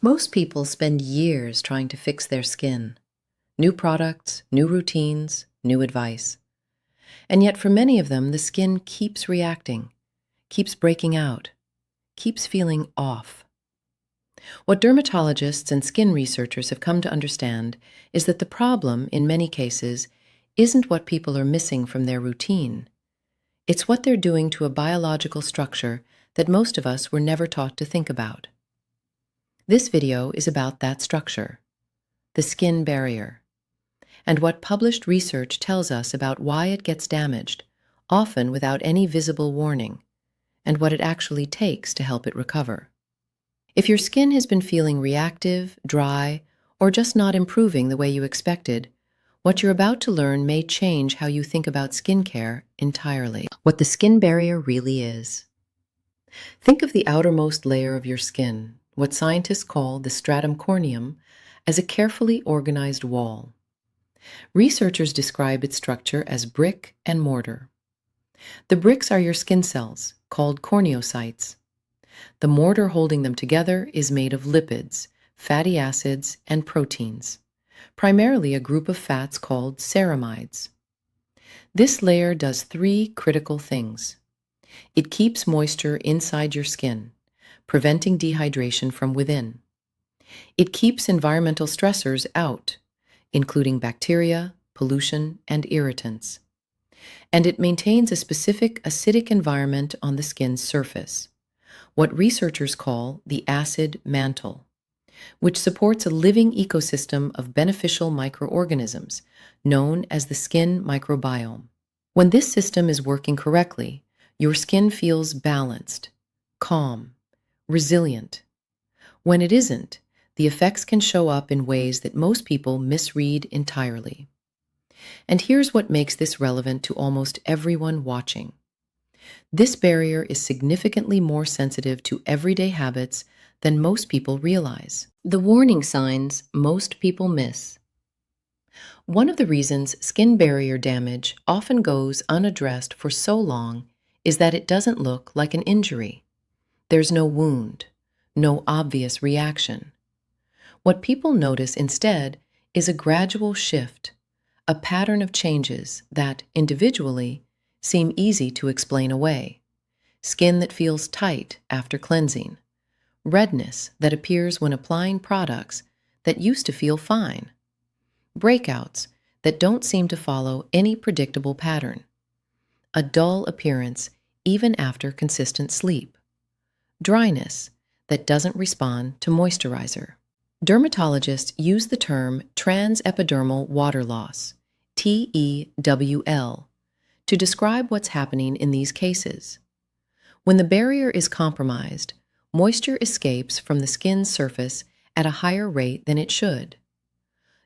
Most people spend years trying to fix their skin. New products, new routines, new advice. And yet for many of them, the skin keeps reacting, keeps breaking out, keeps feeling off. What dermatologists and skin researchers have come to understand is that the problem, in many cases, isn't what people are missing from their routine. It's what they're doing to a biological structure that most of us were never taught to think about. This video is about that structure, the skin barrier, and what published research tells us about why it gets damaged, often without any visible warning, and what it actually takes to help it recover. If your skin has been feeling reactive, dry, or just not improving the way you expected, what you're about to learn may change how you think about skincare entirely. What the skin barrier really is. Think of the outermost layer of your skin, what scientists call the stratum corneum, as a carefully organized wall. Researchers describe its structure as brick and mortar. The bricks are your skin cells, called corneocytes. The mortar holding them together is made of lipids, fatty acids, and proteins, primarily a group of fats called ceramides. This layer does three critical things. It keeps moisture inside your skin, preventing dehydration from within. It keeps environmental stressors out, including bacteria, pollution, and irritants. And it maintains a specific acidic environment on the skin's surface, what researchers call the acid mantle, which supports a living ecosystem of beneficial microorganisms known as the skin microbiome. When this system is working correctly, your skin feels balanced, calm, resilient. When it isn't, the effects can show up in ways that most people misread entirely. And here's what makes this relevant to almost everyone watching. This barrier is significantly more sensitive to everyday habits than most people realize. The warning signs most people miss. One of the reasons skin barrier damage often goes unaddressed for so long is that it doesn't look like an injury. There's no wound, no obvious reaction. What people notice instead is a gradual shift, a pattern of changes that, individually, seem easy to explain away. Skin that feels tight after cleansing, redness that appears when applying products that used to feel fine, breakouts that don't seem to follow any predictable pattern, a dull appearance even after consistent sleep, dryness that doesn't respond to moisturizer. Dermatologists use the term transepidermal water loss, TEWL, to describe what's happening in these cases. When the barrier is compromised, moisture escapes from the skin's surface at a higher rate than it should.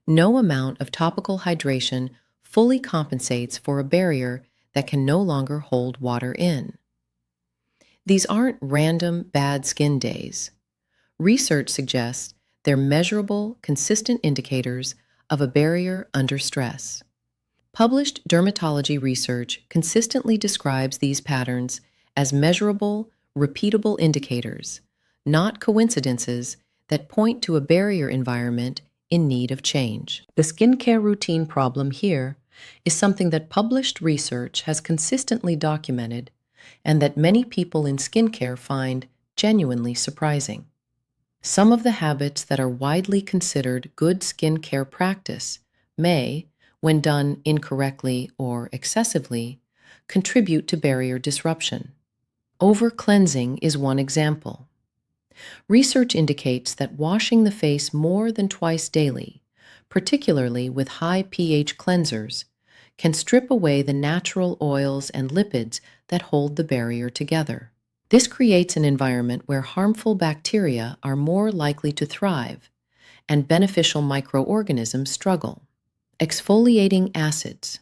No amount of topical hydration fully compensates for a barrier that can no longer hold water in. These aren't random bad skin days. Research suggests they're measurable, consistent indicators of a barrier under stress. Published dermatology research consistently describes these patterns as measurable, repeatable indicators, not coincidences that point to a barrier environment in need of change. The skincare routine problem here is something that published research has consistently documented and that many people in skincare find genuinely surprising. Some of the habits that are widely considered good skincare practice may, when done incorrectly or excessively, contribute to barrier disruption. Over-cleansing is one example. Research indicates that washing the face more than twice daily, particularly with high pH cleansers, can strip away the natural oils and lipids that hold the barrier together. This creates an environment where harmful bacteria are more likely to thrive and beneficial microorganisms struggle. Exfoliating acids,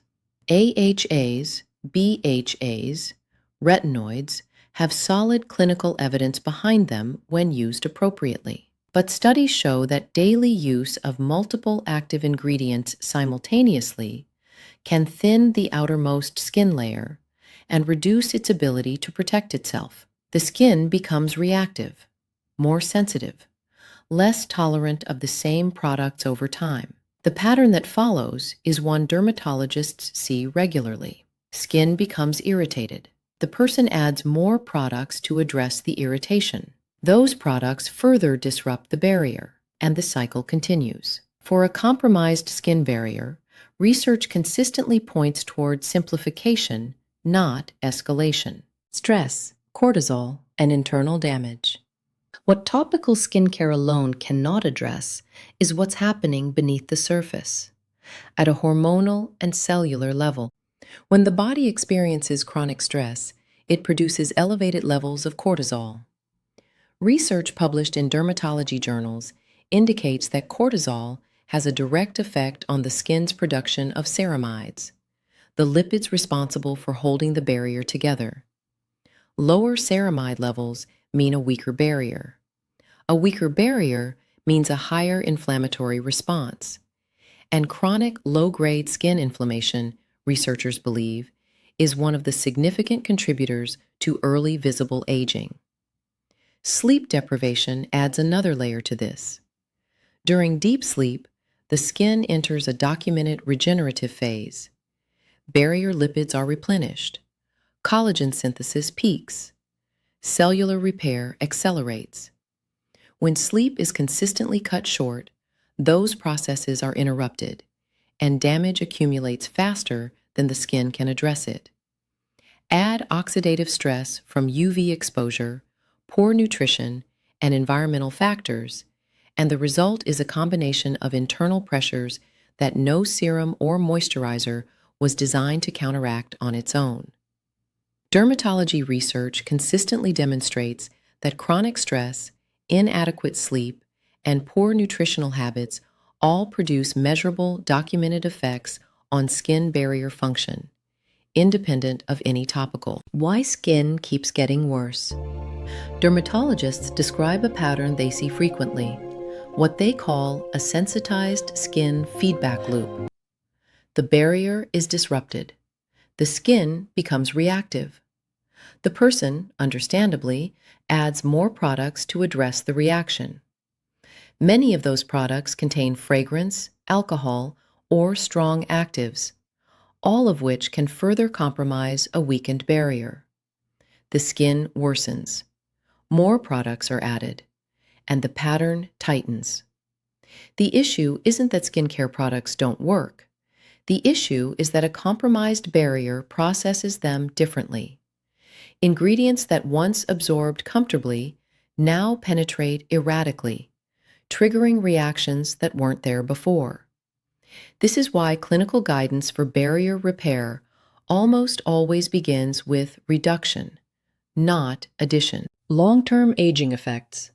AHAs, BHAs, retinoids, have solid clinical evidence behind them when used appropriately. But studies show that daily use of multiple active ingredients simultaneously can thin the outermost skin layer and reduce its ability to protect itself. The skin becomes reactive, more sensitive, less tolerant of the same products over time. The pattern that follows is one dermatologists see regularly. Skin becomes irritated. The person adds more products to address the irritation. Those products further disrupt the barrier, and the cycle continues. For a compromised skin barrier, research consistently points toward simplification, not escalation. Stress, cortisol, and internal damage. What topical skincare alone cannot address is what's happening beneath the surface, at a hormonal and cellular level. When the body experiences chronic stress, it produces elevated levels of cortisol. Research published in dermatology journals indicates that cortisol has a direct effect on the skin's production of ceramides, the lipids responsible for holding the barrier together. Lower ceramide levels mean a weaker barrier. A weaker barrier means a higher inflammatory response. And chronic low-grade skin inflammation, researchers believe, is one of the significant contributors to early visible aging. Sleep deprivation adds another layer to this. During deep sleep, the skin enters a documented regenerative phase. Barrier lipids are replenished. Collagen synthesis peaks. Cellular repair accelerates. When sleep is consistently cut short, those processes are interrupted, and damage accumulates faster than the skin can address it. Add oxidative stress from UV exposure, poor nutrition, and environmental factors, and the result is a combination of internal pressures that no serum or moisturizer was designed to counteract on its own. Dermatology research consistently demonstrates that chronic stress, inadequate sleep, and poor nutritional habits all produce measurable, documented effects on skin barrier function, independent of any topical. Why skin keeps getting worse? Dermatologists describe a pattern they see frequently, what they call a sensitized skin feedback loop. The barrier is disrupted. The skin becomes reactive. The person, understandably, adds more products to address the reaction. Many of those products contain fragrance, alcohol, or strong actives, all of which can further compromise a weakened barrier. The skin worsens. More products are added, and the pattern tightens. The issue isn't that skincare products don't work. The issue is that a compromised barrier processes them differently. Ingredients that once absorbed comfortably now penetrate erratically, triggering reactions that weren't there before. This is why clinical guidance for barrier repair almost always begins with reduction, not addition. Long-term aging effects.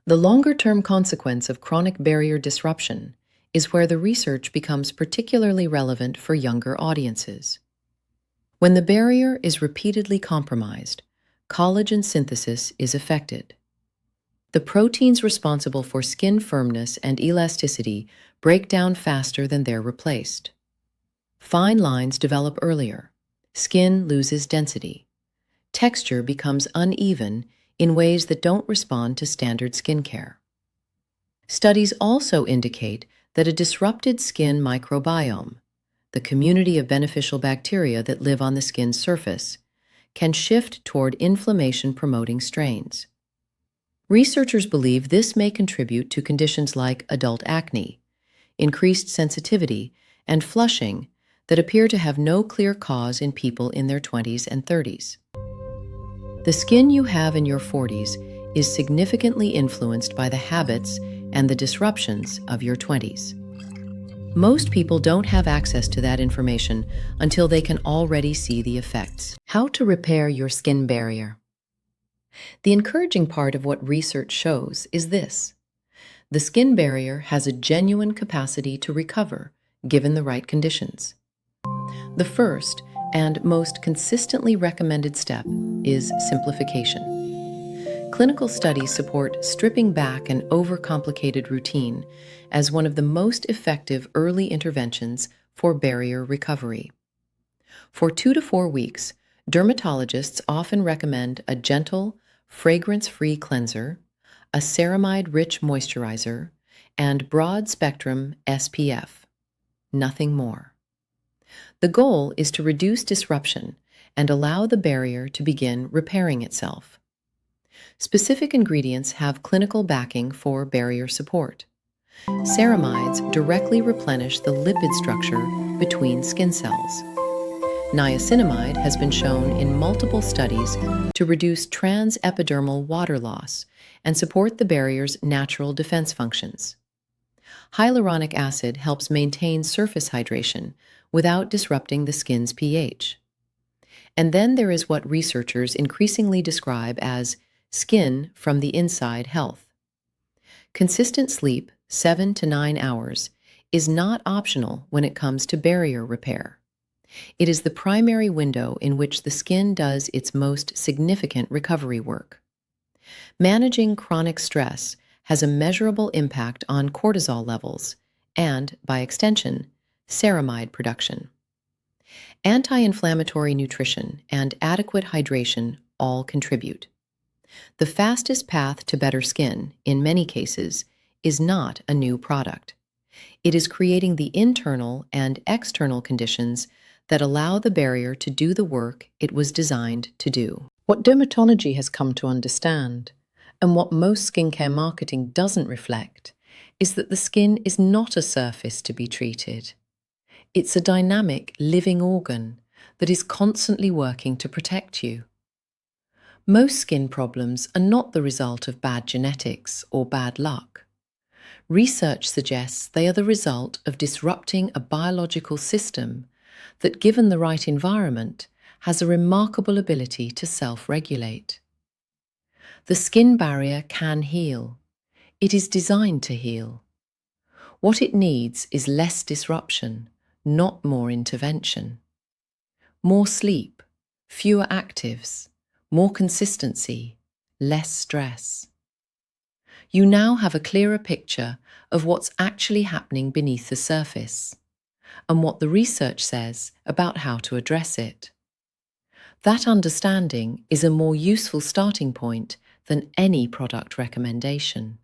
The longer-term consequence of chronic barrier disruption is where the research becomes particularly relevant for younger audiences. When the barrier is repeatedly compromised, collagen synthesis is affected. The proteins responsible for skin firmness and elasticity break down faster than they're replaced. Fine lines develop earlier. Skin loses density. Texture becomes uneven in ways that don't respond to standard skincare. Studies also indicate that a disrupted skin microbiome, the community of beneficial bacteria that live on the skin's surface, can shift toward inflammation-promoting strains. Researchers believe this may contribute to conditions like adult acne, increased sensitivity, and flushing that appear to have no clear cause in people in their 20s and 30s. The skin you have in your 40s is significantly influenced by the habits and the disruptions of your 20s. Most people don't have access to that information until they can already see the effects. How to repair your skin barrier. The encouraging part of what research shows is this: the skin barrier has a genuine capacity to recover given the right conditions. The first and most consistently recommended step is simplification. Clinical studies support stripping back an overcomplicated routine as one of the most effective early interventions for barrier recovery. For 2 to 4 weeks, dermatologists often recommend a gentle, fragrance-free cleanser, a ceramide-rich moisturizer, and broad-spectrum SPF. Nothing more. The goal is to reduce disruption and allow the barrier to begin repairing itself. Specific ingredients have clinical backing for barrier support. Ceramides directly replenish the lipid structure between skin cells. Niacinamide has been shown in multiple studies to reduce transepidermal water loss and support the barrier's natural defense functions. Hyaluronic acid helps maintain surface hydration without disrupting the skin's pH. And then there is what researchers increasingly describe as skin from the inside health. Consistent sleep, 7 to 9 hours, is not optional when it comes to barrier repair. It is the primary window in which the skin does its most significant recovery work. Managing chronic stress has a measurable impact on cortisol levels and, by extension, ceramide production. Anti-inflammatory nutrition and adequate hydration all contribute. The fastest path to better skin, in many cases, is not a new product. It is creating the internal and external conditions that allow the barrier to do the work it was designed to do. What dermatology has come to understand, and what most skincare marketing doesn't reflect, is that the skin is not a surface to be treated. It's a dynamic, living organ that is constantly working to protect you. Most skin problems are not the result of bad genetics or bad luck. Research suggests they are the result of disrupting a biological system that, given the right environment, has a remarkable ability to self-regulate. The skin barrier can heal. It is designed to heal. What it needs is less disruption, not more intervention. More sleep, fewer actives, more consistency, less stress. You now have a clearer picture of what's actually happening beneath the surface and what the research says about how to address it. That understanding is a more useful starting point than any product recommendation.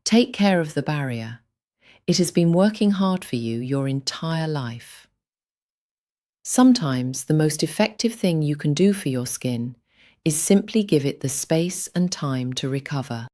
Take care of the barrier. It has been working hard for you your entire life. Sometimes the most effective thing you can do for your skin is simply give it the space and time to recover.